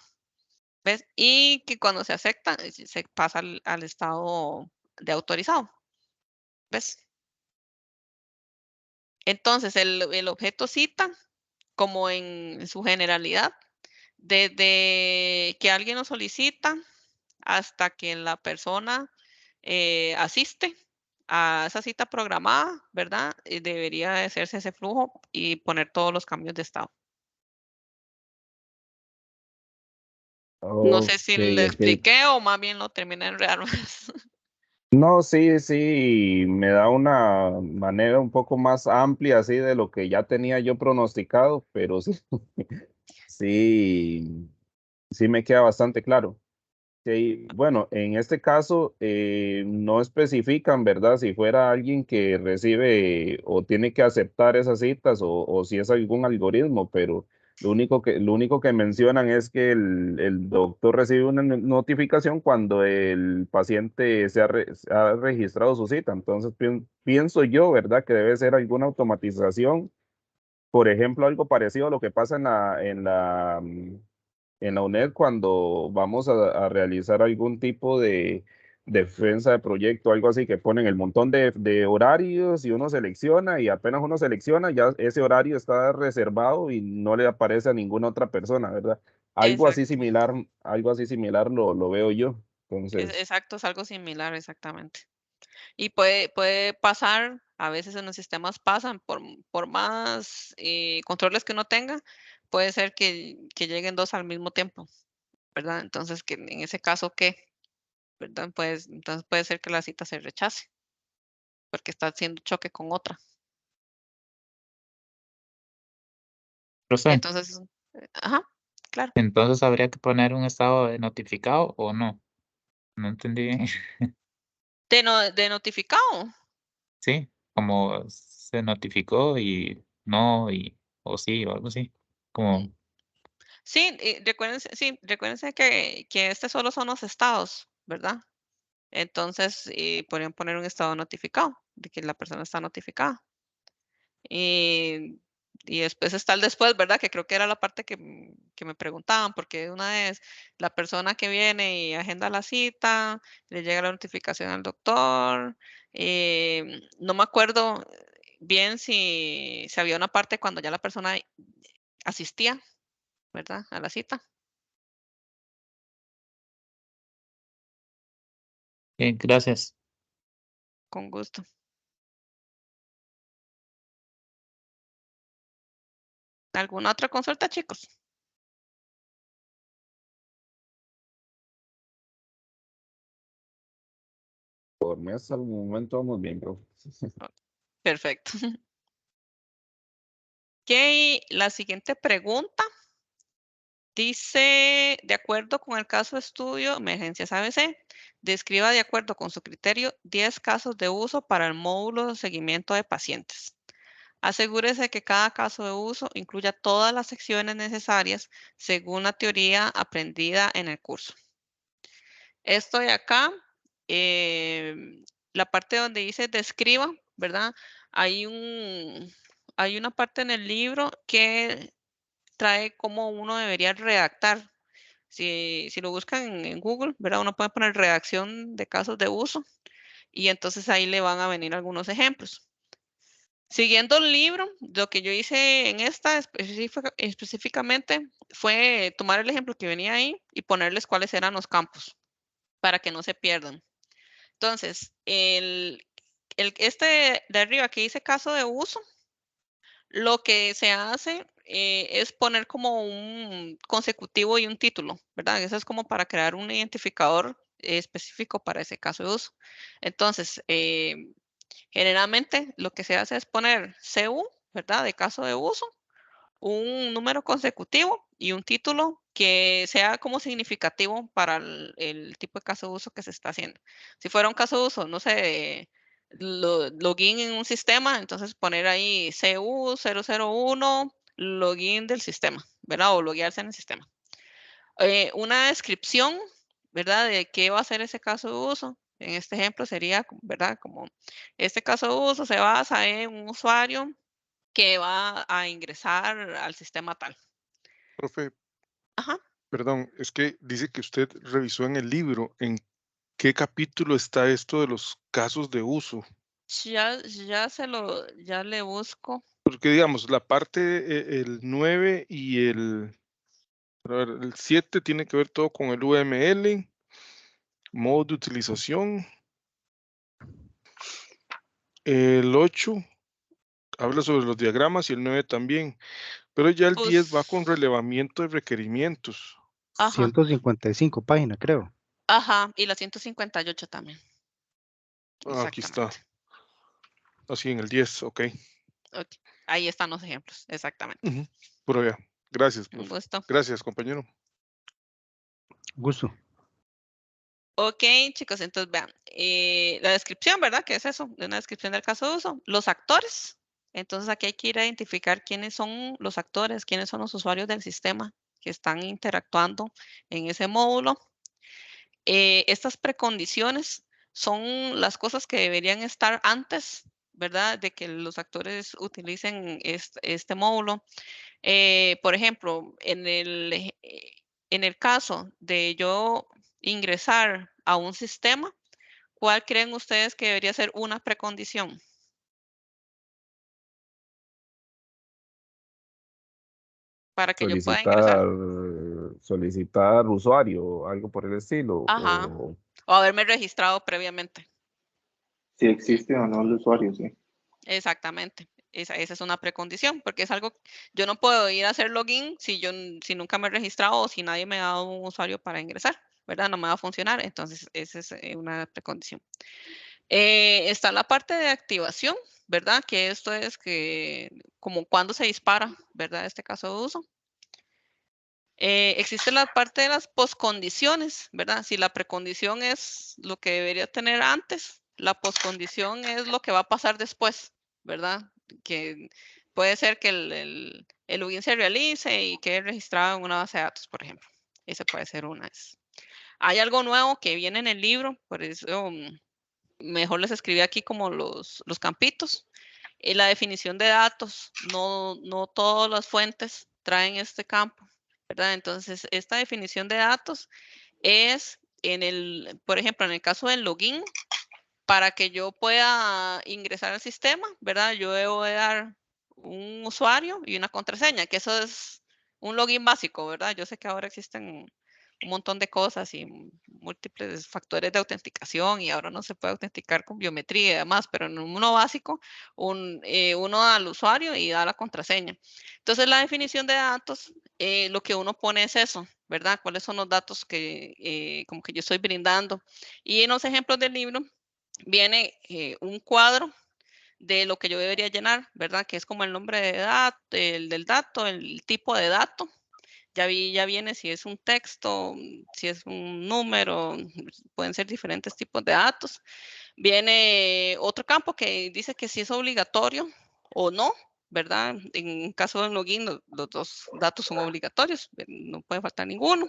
¿Ves? Y que cuando se acepta, se pasa al estado de autorizado. ¿Ves? Entonces, el objeto cita, como en su generalidad, desde que alguien lo solicita hasta que la persona asiste a esa cita programada, ¿verdad? Debería de hacerse ese flujo y poner todos los cambios de estado. No sé Ok, si le ok. expliqué o más bien lo terminé de enredar más. No, sí, sí, me da una manera un poco más amplia así de lo que ya tenía yo pronosticado, pero sí, sí, sí me queda bastante claro. Sí, bueno, en este caso no especifican, ¿verdad? Si fuera alguien que recibe o tiene que aceptar esas citas o si es algún algoritmo, pero lo único que mencionan es que el doctor recibe una notificación cuando el paciente se ha registrado su cita. Entonces pienso yo, ¿verdad? Que debe ser alguna automatización, por ejemplo, algo parecido a lo que pasa en la UNED cuando vamos a realizar algún tipo de defensa de proyecto, algo así, que ponen el montón de horarios y uno selecciona y apenas uno selecciona, ya ese horario está reservado y no le aparece a ninguna otra persona, ¿verdad? Exacto. Algo así similar lo veo yo. Entonces, Exacto, es algo similar, exactamente. Y puede pasar, a veces en los sistemas pasan, por más controles que uno tenga, puede ser que lleguen dos al mismo tiempo, ¿verdad? Entonces, que en ese caso, ¿qué? ¿Verdad? Pues, entonces puede ser que la cita se rechace, porque está haciendo choque con otra. Profe, Entonces, ajá, claro. entonces habría que poner un estado de notificado o no. No entendí bien. De notificado. Sí, como se notificó y no, o sí, o algo así. Mm, Como, sí, recuérdense que este solo son los estados, ¿verdad? Entonces, podrían poner un estado notificado, de que la persona está notificada. Y después está el después, ¿verdad? Que creo que era la parte que me preguntaban, porque una vez la persona que viene y agenda la cita, le llega la notificación al doctor. No me acuerdo bien si había una parte cuando ya la persona asistía, ¿verdad? A la cita. gracias. Con gusto. ¿Alguna otra consulta, chicos? por mí hasta el momento vamos bien, bro. Perfecto. Ok, la siguiente pregunta Dice, de acuerdo con el caso de estudio, emergencias ABC, describa de acuerdo con su criterio 10 casos de uso para el módulo de seguimiento de pacientes. Asegúrese que cada caso de uso incluya todas las secciones necesarias según la teoría aprendida en el curso. Esto de acá, la parte donde dice describa, ¿verdad? Hay una parte en el libro que trae cómo uno debería redactar. Si lo buscan en Google, ¿verdad? Uno puede poner redacción de casos de uso y entonces ahí le van a venir algunos ejemplos. Siguiendo el libro, lo que yo hice en esta específicamente fue tomar el ejemplo que venía ahí y ponerles cuáles eran los campos para que no se pierdan. Entonces, este de arriba que dice caso de uso, lo que se hace es poner como un consecutivo y un título, ¿verdad? Eso es como para crear un identificador específico para ese caso de uso. Entonces, generalmente lo que se hace es poner CU, ¿verdad? De caso de uso, un número consecutivo y un título que sea como significativo para el tipo de caso de uso que se está haciendo. Si fuera un caso de uso, no sé, login en un sistema, entonces poner ahí CU001, login del sistema, ¿verdad? O loguearse en el sistema. Una descripción, ¿verdad? De qué va a ser ese caso de uso. En este ejemplo sería, ¿verdad? Como este caso de uso se basa en un usuario que va a ingresar al sistema tal. Profe, Ajá. perdón, es que dice que usted revisó en el libro. ¿En qué capítulo está esto de los casos de uso? Ya le busco. Porque digamos, la parte, el 9 y a ver, el 7 tiene que ver todo con el UML, modo de utilización. El 8 habla sobre los diagramas y el 9 también. Pero ya el 10 va con Pues, relevamiento de requerimientos. ajá, 155 páginas, creo. ajá, y la 158 también. Ah, aquí está. Exactamente. Así en el 10, ok. Ok, ahí están los ejemplos, exactamente. Ujú. Por allá. Gracias, Un profe. gusto. Gracias, compañero. Gusto. Ok, chicos, entonces vean, la descripción, ¿verdad? ¿Qué es eso? De una descripción del caso de uso. Los actores. Entonces aquí hay que ir a identificar quiénes son los actores, quiénes son los usuarios del sistema que están interactuando en ese módulo. Estas precondiciones son las cosas que deberían estar antes, ¿verdad? De que los actores utilicen este módulo. Por ejemplo, en el caso de yo ingresar a un sistema, ¿cuál creen ustedes que debería ser una precondición? Para que yo pueda ingresar. Solicitar usuario, algo por el estilo. Ajá. O haberme registrado previamente. Si existe o no el usuario, sí. Exactamente. Esa es una precondición, porque es algo, yo no puedo ir a hacer login si nunca me he registrado o si nadie me ha dado un usuario para ingresar, ¿verdad? No me va a funcionar, entonces esa es una precondición. Está la parte de activación, ¿verdad? Que esto es que como cuando se dispara, ¿verdad? Este caso de uso. Existe la parte de las poscondiciones, ¿verdad? Si la precondición es lo que debería tener antes, la poscondición es lo que va a pasar después, ¿verdad? Que puede ser que el login se realice y quede registrado en una base de datos, por ejemplo. Esa puede ser una. Hay algo nuevo que viene en el libro, por eso mejor les escribí aquí como los campitos. La definición de datos, no todas las fuentes traen este campo, ¿verdad? Entonces, esta definición de datos es por ejemplo, en el caso del login, para que yo pueda ingresar al sistema, ¿verdad? Yo debo de dar un usuario y una contraseña, que eso es un login básico, ¿verdad? Yo sé que ahora existen un montón de cosas y múltiples factores de autenticación y ahora no se puede autenticar con biometría y demás, pero en uno básico, uno da al usuario y da la contraseña. Entonces, la definición de datos, lo que uno pone es eso, ¿verdad? ¿Cuáles son los datos que como que yo estoy brindando? Y en los ejemplos del libro, viene un cuadro de lo que yo debería llenar, ¿verdad? Que es como el nombre del dato, el tipo de dato. ya viene si es un texto, si es un número, pueden ser diferentes tipos de datos. Viene otro campo que dice que si es obligatorio o no, ¿verdad? En caso del login, los dos datos son obligatorios, no puede faltar ninguno.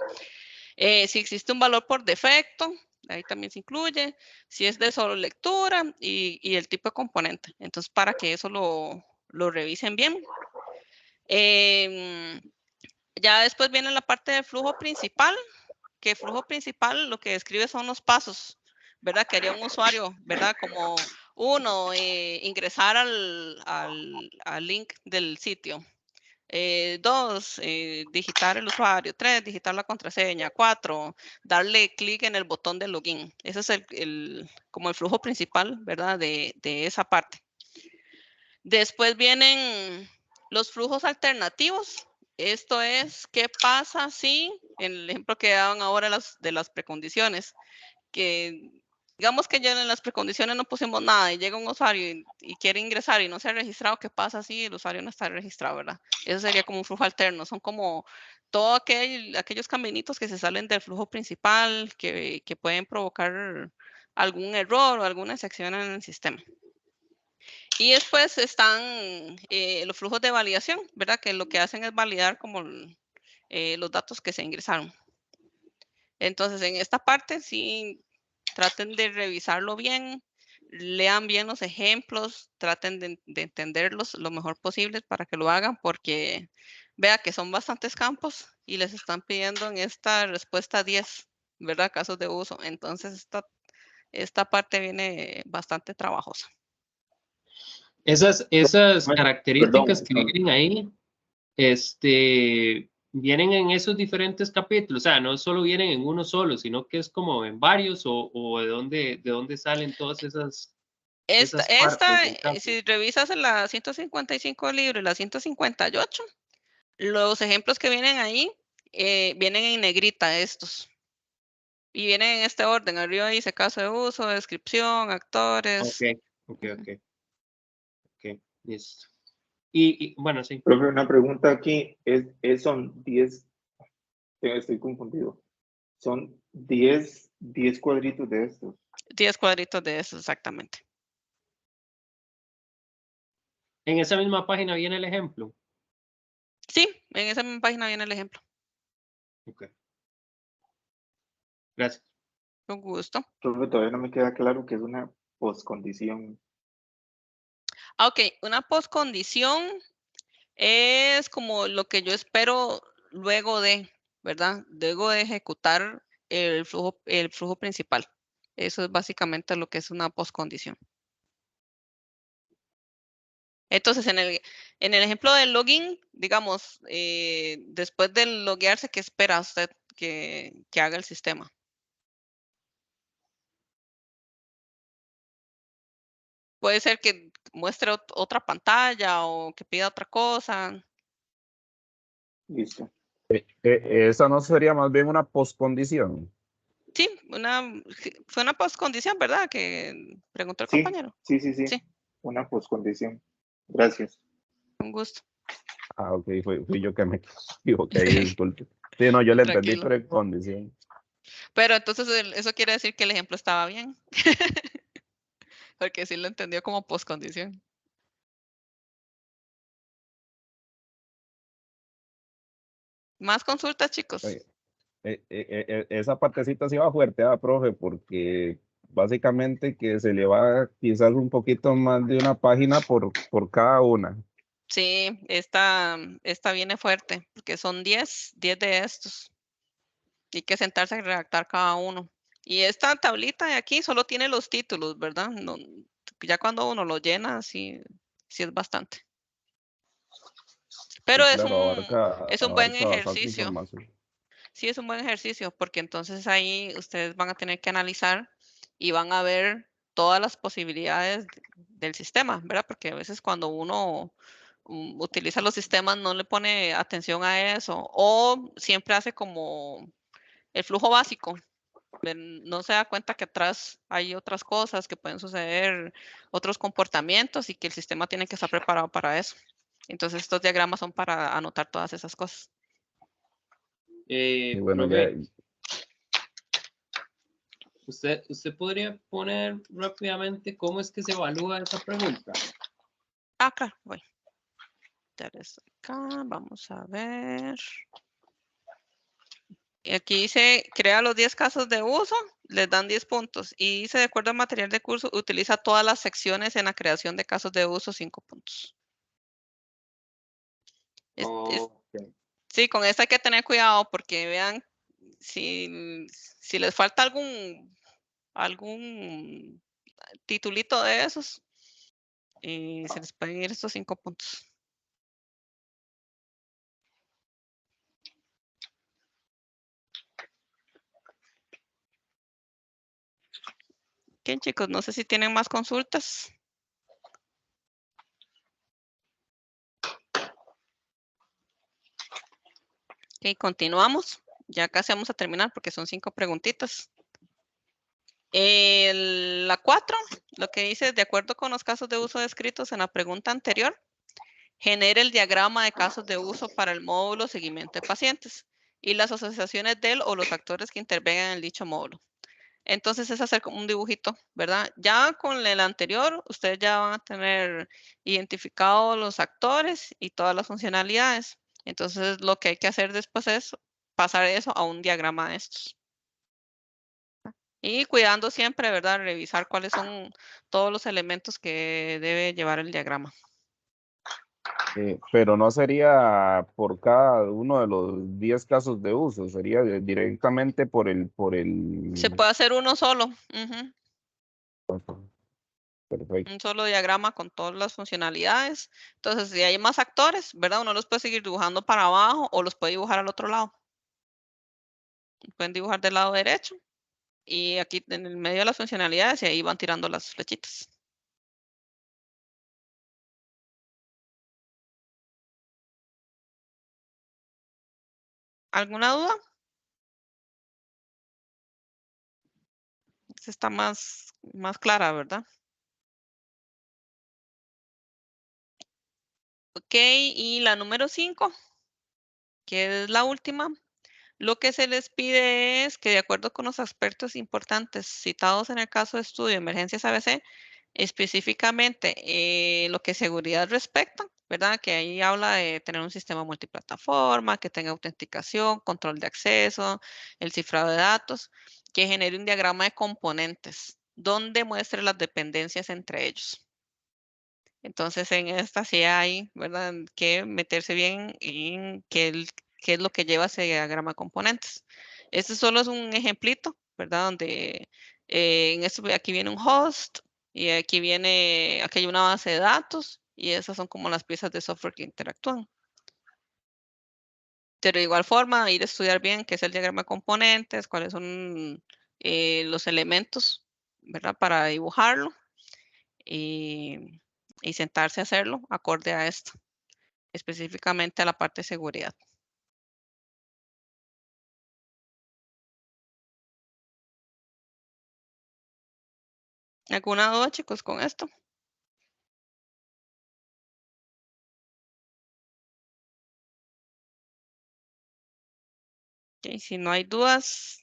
Si existe un valor por defecto, ahí también se incluye. Si es de solo lectura y el tipo de componente. Entonces, para que eso lo revisen bien. Ya después viene la parte del flujo principal, que flujo principal lo que describe son los pasos, ¿verdad? Que haría un usuario, ¿verdad? Como uno, ingresar al link del sitio. 2, digitar el usuario. 3, digitar la contraseña. 4, darle clic en el botón de login. Ese es como el flujo principal, ¿verdad? De esa parte. Después vienen los flujos alternativos. Esto es, ¿qué pasa si, en el ejemplo que daban ahora de las precondiciones, que digamos que ya en las precondiciones no pusimos nada y llega un usuario y quiere ingresar y no se ha registrado, ¿qué pasa si el usuario no está registrado, verdad? Eso sería como un flujo alterno, son como todos aquellos caminitos que se salen del flujo principal que pueden provocar algún error o alguna excepción en el sistema. Y después están los flujos de validación, ¿verdad? Que lo que hacen es validar como los datos que se ingresaron. Entonces, en esta parte sí traten de revisarlo bien, lean bien los ejemplos, traten de entenderlos lo mejor posible para que lo hagan, porque vea que son bastantes campos y les están pidiendo en esta respuesta 10, ¿verdad? Casos de uso. Entonces, esta parte viene bastante trabajosa. Esas Bueno, características que perdón. vienen ahí, vienen en esos diferentes capítulos, o sea, no solo vienen en uno solo, sino que es como en varios, o de dónde salen todas esas partes del campo. Si revisas la 155 del libro y la 158, los ejemplos que vienen ahí vienen en negrita estos. Y vienen en este orden. Arriba dice caso de uso, descripción, actores. Ok, listo. Y bueno, sí. Profe, una pregunta aquí, son 10, estoy confundido, son 10 cuadritos de estos. 10 cuadritos de estos, exactamente. En esa misma página viene el ejemplo. Sí, en esa misma página viene el ejemplo. Ok. Gracias. Con gusto. Profe, todavía no me queda claro que es una poscondición. Ok, una postcondición es como lo que yo espero luego de, ¿verdad? Luego de ejecutar el flujo principal. Eso es básicamente lo que es una postcondición. Entonces, en el ejemplo del login, digamos, después de loguearse, ¿qué espera usted que haga el sistema? Puede ser que muestre otra pantalla o que pida otra cosa. Listo. Esa no sería más bien una poscondición. Sí, fue una postcondición, ¿verdad? Que preguntó el Sí, compañero. sí. Sí, Una poscondición. Gracias. con gusto. Ah, ok, fui yo que me equivoqué, disculpe. Sí, no, yo le entendí Tranquilo. precondición. Pero entonces eso quiere decir que el ejemplo estaba bien. Porque sí lo entendió como postcondición. ¿Más consultas, chicos? Oye, esa partecita sí va fuerte, profe, porque básicamente que se le va quizás un poquito más de una página por cada una. Sí, esta viene fuerte, porque son 10 de estos. Hay que sentarse a redactar cada uno. Y esta tablita de aquí solo tiene los títulos, ¿verdad? No, ya cuando uno lo llena, sí es bastante. Pero Sí, es claro, un buen abarca bastante ejercicio. información. Sí, es un buen ejercicio, porque entonces ahí ustedes van a tener que analizar y van a ver todas las posibilidades del sistema, ¿verdad? Porque a veces cuando uno utiliza los sistemas no le pone atención a eso o siempre hace como el flujo básico. No se da cuenta que atrás hay otras cosas que pueden suceder, otros comportamientos y que el sistema tiene que estar preparado para eso. Entonces estos diagramas son para anotar todas esas cosas. Y bueno, profe, ¿usted podría poner rápidamente cómo es que se evalúa esa pregunta? Acá, voy. Acá, vamos a ver. Y aquí dice, crea los 10 casos de uso, les dan 10 puntos. Y dice, de acuerdo al material de curso, utiliza todas las secciones en la creación de casos de uso, 5 puntos. Sí, con esto hay que tener cuidado porque vean, si les falta algún titulito de esos, se les pueden ir estos 5 puntos. Ok, chicos, no sé si tienen más consultas. Ok, continuamos. Ya casi vamos a terminar porque son 5 preguntitas. La 4, lo que dice, de acuerdo con los casos de uso descritos en la pregunta anterior, genere el diagrama de casos de uso para el módulo seguimiento de pacientes y las asociaciones de él o los actores que intervengan en el dicho módulo. Entonces es hacer como un dibujito, ¿verdad? Ya con el anterior, ustedes ya van a tener identificados los actores y todas las funcionalidades. Entonces lo que hay que hacer después es pasar eso a un diagrama de estos. Y cuidando siempre, ¿verdad? Revisar cuáles son todos los elementos que debe llevar el diagrama. Pero no sería por cada uno de los 10 casos de uso, sería directamente por el... Se puede hacer uno solo. Perfecto. Un solo diagrama con todas las funcionalidades. Entonces, si hay más actores, ¿verdad? Uno los puede seguir dibujando para abajo o los puede dibujar al otro lado. Pueden dibujar del lado derecho y aquí en el medio de las funcionalidades y ahí van tirando las flechitas. ¿Alguna duda? Esta está más clara, ¿verdad? Ok, y la número 5, que es la última, lo que se les pide es que de acuerdo con los aspectos importantes citados en el caso de estudio de emergencias ABC, específicamente lo que seguridad respecta, ¿verdad? Que ahí habla de tener un sistema multiplataforma, que tenga autenticación, control de acceso, el cifrado de datos, que genere un diagrama de componentes donde muestre las dependencias entre ellos. Entonces, en esta sí hay, ¿verdad? Que meterse bien en qué es lo que lleva ese diagrama de componentes. Este solo es un ejemplito, ¿verdad? Donde en esto, aquí viene un host y aquí hay una base de datos y esas son como las piezas de software que interactúan. Pero de igual forma, ir a estudiar bien qué es el diagrama de componentes, cuáles son los elementos, ¿verdad? Para dibujarlo. Y sentarse a hacerlo acorde a esto, específicamente a la parte de seguridad. ¿Alguna duda, chicos, con esto? Okay, si no hay dudas,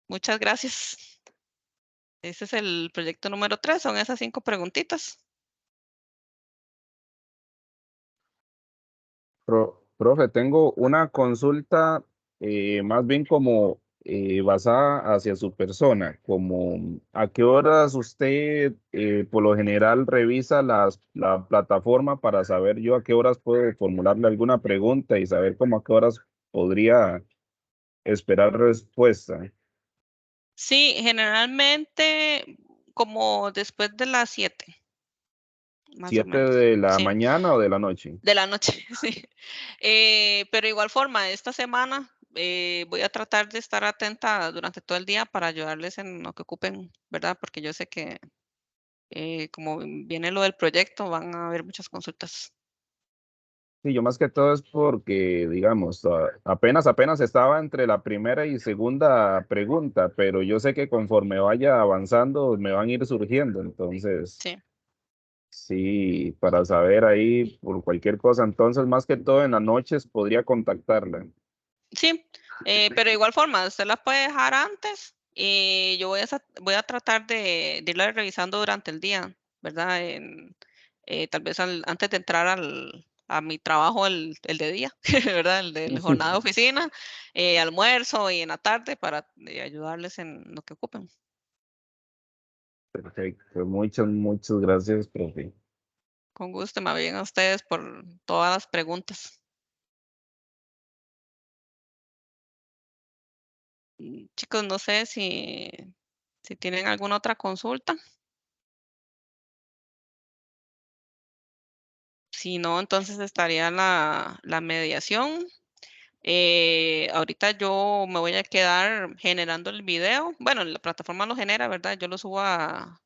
muchas gracias. Ese es el proyecto número 3, son esas 5 preguntitas. Profe, tengo una consulta más bien como basada hacia su persona, como a qué horas usted por lo general revisa la plataforma para saber yo a qué horas puedo formularle alguna pregunta y saber cómo a qué horas podría esperar respuesta. Sí, generalmente como después de las 7, más o 7 menos. de la Sí. mañana o de la noche. De la noche, sí. Pero de igual forma, esta semana voy a tratar de estar atenta durante todo el día para ayudarles en lo que ocupen, ¿verdad? Porque yo sé que como viene lo del proyecto, van a haber muchas consultas. Sí, yo más que todo es porque, digamos, apenas estaba entre la primera y segunda pregunta, pero yo sé que conforme vaya avanzando me van a ir surgiendo, entonces. Sí. Sí, para saber ahí por cualquier cosa. Entonces, más que todo en las noches podría contactarla. Sí, pero de igual forma, usted la puede dejar antes y yo voy a tratar de irla revisando durante el día, ¿verdad? Tal vez antes de entrar a mi trabajo, el de día, ¿verdad? El de la jornada de oficina, almuerzo y en la tarde para ayudarles en lo que ocupen. Perfecto. Muchas gracias, profe. Con gusto, me bien a ustedes por todas las preguntas. Chicos, no sé si tienen alguna otra consulta. Si no, entonces estaría la mediación. Ahorita yo me voy a quedar generando el video. Bueno, la plataforma lo genera, ¿verdad? Yo lo subo a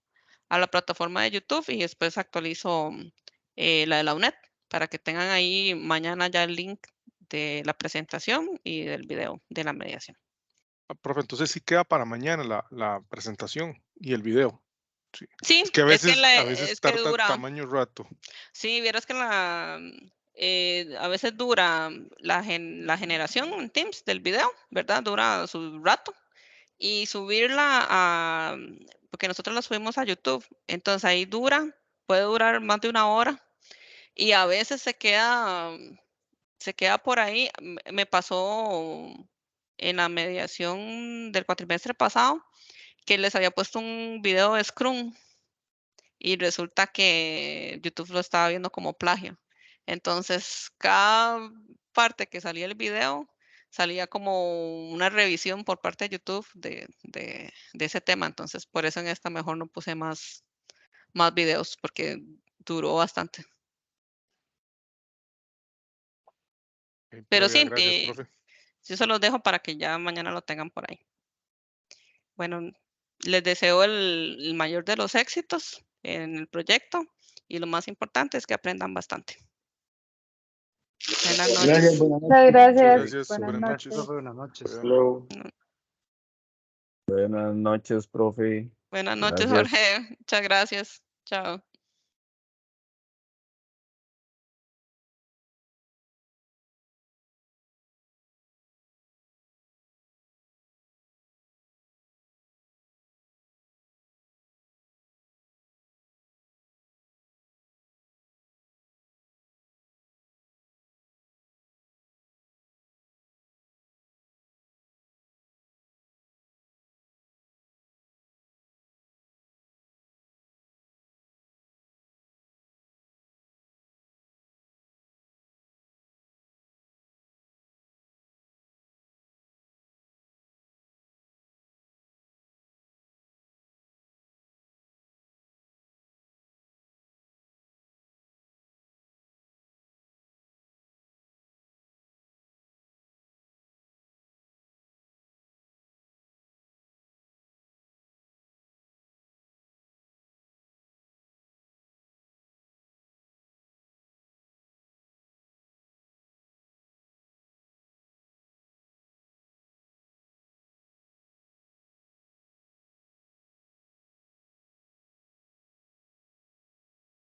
la plataforma de YouTube y después actualizo la de la UNED para que tengan ahí mañana ya el link de la presentación y del video de la mediación. Profe, entonces sí queda para mañana la presentación y el video. Sí. Sí, Es que a veces tarda dura. tamaño rato. Sí, vieras que a veces dura la generación en Teams del video, ¿verdad? Dura su rato. Y subirla porque nosotros la subimos a YouTube, entonces ahí puede durar más de 1 hora. Y a veces se queda por ahí. Me pasó en la mediación del cuatrimestre pasado que les había puesto un video de Scrum y resulta que YouTube lo estaba viendo como plagio. Entonces, cada parte que salía el video, salía como una revisión por parte de YouTube de ese tema. Entonces, por eso en esta mejor no puse más videos, porque duró bastante. Pero sí, Gracias, profe. yo se los dejo para que ya mañana lo tengan por ahí. Bueno, les deseo el mayor de los éxitos en el proyecto y lo más importante es que aprendan bastante. Buenas noches. Gracias, buenas noches. Muchas Gracias. Buenas noches. Buenas noches. Hello. Buenas noches, profe. Buenas noches, Gracias. Jorge. Muchas gracias. Chao.